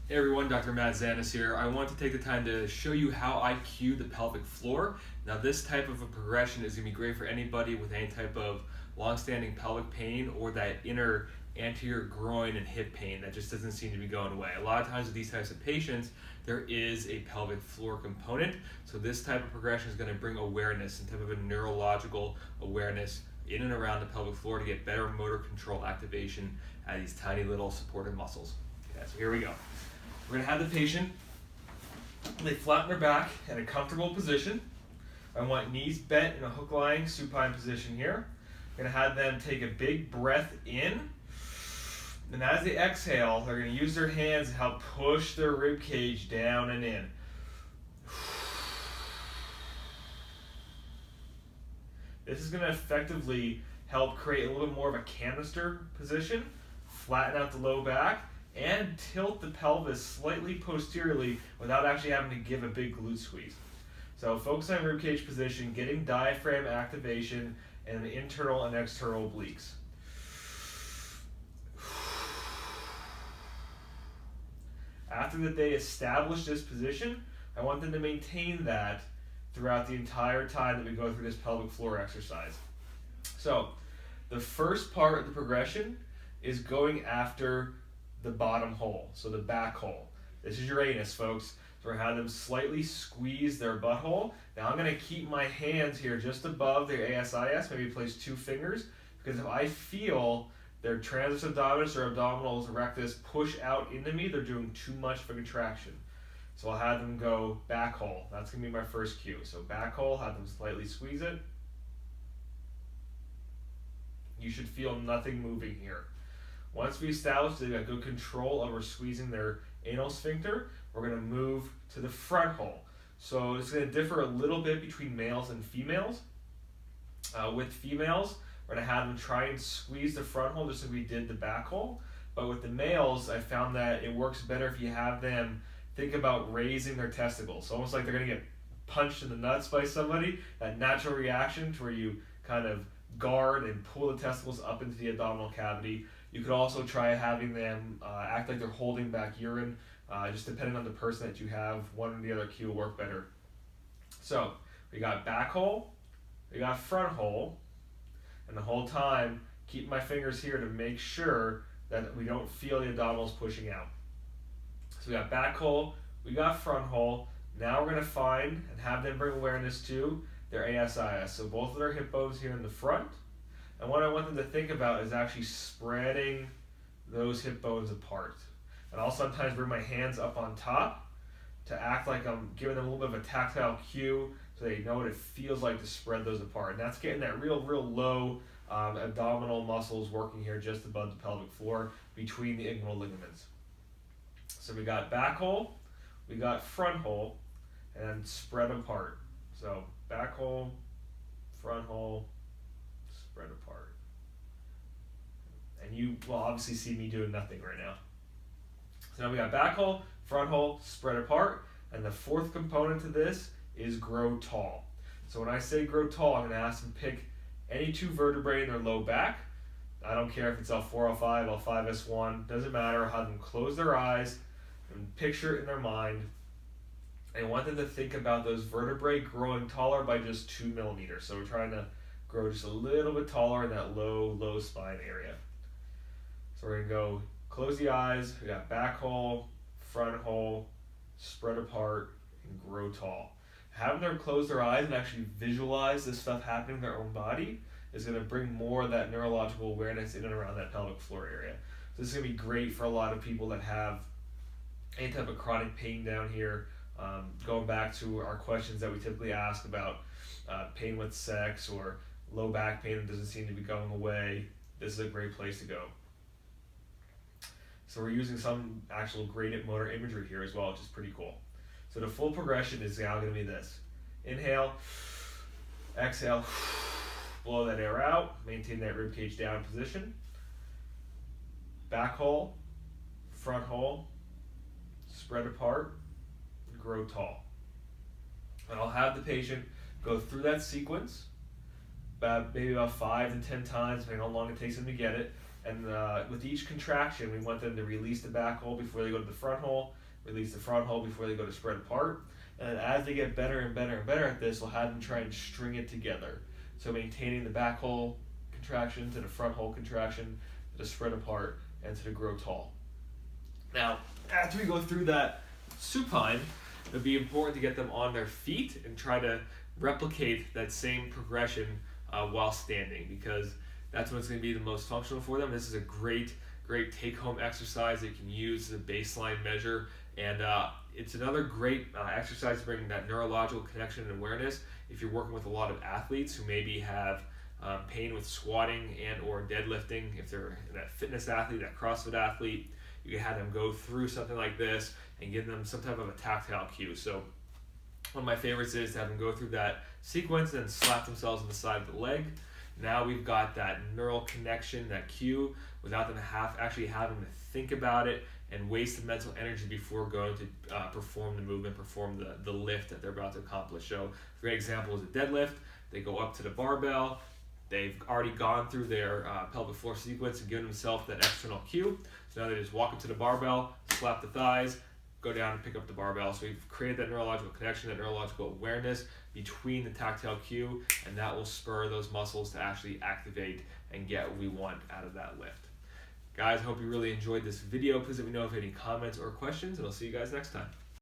Hey everyone, Dr. Matt Zanis here. I want to take the time to show you how I cue the pelvic floor. Now this type of a progression is going to be great for anybody with any type of long-standing pelvic pain or that inner anterior groin and hip pain that just doesn't seem to be going away. A lot of times with these types of patients, there is a pelvic floor component. So this type of progression is going to bring awareness and type of a neurological awareness in and around the pelvic floor to get better motor control activation at these tiny little supported muscles. Okay, so here we go. We're going to have the patient lay flat on their back in a comfortable position. I want knees bent in a hook-lying supine position here. I'm going to have them take a big breath in. And as they exhale, they're going to use their hands to help push their rib cage down and in. This is going to effectively help create a little bit more of a canister position, flatten out the low back, and tilt the pelvis slightly posteriorly without actually having to give a big glute squeeze. So focus on ribcage position, getting diaphragm activation, and the internal and external obliques. After that they establish this position, I want them to maintain that throughout the entire time that we go through this pelvic floor exercise. So the first part of the progression is going after the bottom hole, so the back hole. This is your anus, folks. So we're going to have them slightly squeeze their butthole. Now I'm going to keep my hands here just above their ASIS, maybe place 2 fingers, because if I feel their transverse abdominis or abdominals rectus push out into me, they're doing too much of a contraction. So I'll have them go back hole. That's going to be my first cue. So back hole, have them slightly squeeze it. You should feel nothing moving here. Once we establish they've got good control over squeezing their anal sphincter, we're going to move to the front hole. So it's going to differ a little bit between males and females. With females, we're going to have them try and squeeze the front hole just as we did the back hole. But with the males, I found that it works better if you have them think about raising their testicles. So almost like they're going to get punched in the nuts by somebody, that natural reaction to where you kind of guard and pull the testicles up into the abdominal cavity. You could also try having them act like they're holding back urine, just depending on the person that you have. One or the other cue will work better. So we got back hole, we got front hole, and the whole time keep my fingers here to make sure that we don't feel the abdominals pushing out. So we got back hole, we got front hole. Now we're going to find and have them bring awareness to their ASIS. So both of their hip bones here in the front. And what I want them to think about is actually spreading those hip bones apart. And I'll sometimes bring my hands up on top to act like I'm giving them a little bit of a tactile cue so they know what it feels like to spread those apart. And that's getting that real low abdominal muscles working here just above the pelvic floor between the inguinal ligaments. So we got back hole, we got front hole, and spread apart. So back hole, front hole, spread apart. And you will obviously see me doing nothing right now. So now we got back hole, front hole, spread apart, and the fourth component to this is grow tall. So when I say grow tall, I'm going to ask them to pick any 2 vertebrae in their low back. I don't care if it's L4, L5, L5, S1, doesn't matter. Have them close their eyes and picture it in their mind. I want them to think about those vertebrae growing taller by just 2 millimeters. So we're trying to grow just a little bit taller in that low spine area. So we're going to go close the eyes. We got back hole, front hole, spread apart, and grow tall. Having them close their eyes and actually visualize this stuff happening in their own body is going to bring more of that neurological awareness in and around that pelvic floor area. So this is going to be great for a lot of people that have any type of chronic pain down here. Going back to our questions that we typically ask about pain with sex or low back pain that doesn't seem to be going away, this is a great place to go. So we're using some actual gradient motor imagery here as well, which is pretty cool. So the full progression is now going to be this. Inhale, exhale, blow that air out, maintain that rib cage down position. Back hole, front hole, spread apart, grow tall. And I'll have the patient go through that sequence maybe about 5 to 10 times, depending on how long it takes them to get it. And with each contraction, we want them to release the back hole before they go to the front hole, release the front hole before they go to spread apart. And as they get better and better and better at this, we'll have them try and string it together. So maintaining the back hole contraction to the front hole contraction, to the spread apart, and to the grow tall. Now, after we go through that supine, it'll be important to get them on their feet and try to replicate that same progression while standing, because that's when it's going to be the most functional for them. This is a great take-home exercise that you can use as a baseline measure, and it's another great exercise to bring that neurological connection and awareness if you're working with a lot of athletes who maybe have pain with squatting and or deadlifting. If they're that fitness athlete, that CrossFit athlete, you can have them go through something like this and give them some type of a tactile cue. So one of my favorites is to have them go through that sequence and slap themselves on the side of the leg. Now we've got that neural connection, that cue, without them actually having to think about it and waste the mental energy before going to perform the movement, perform the lift that they're about to accomplish. So a great example is a deadlift. They go up to the barbell. They've already gone through their pelvic floor sequence and given themselves that external cue. So now they just walk up to the barbell, slap the thighs, go down and pick up the barbell. So we've created that neurological connection, that neurological awareness between the tactile cue, and that will spur those muscles to actually activate and get what we want out of that lift. Guys, I hope you really enjoyed this video. Please let me know if you have any comments or questions, and I'll see you guys next time.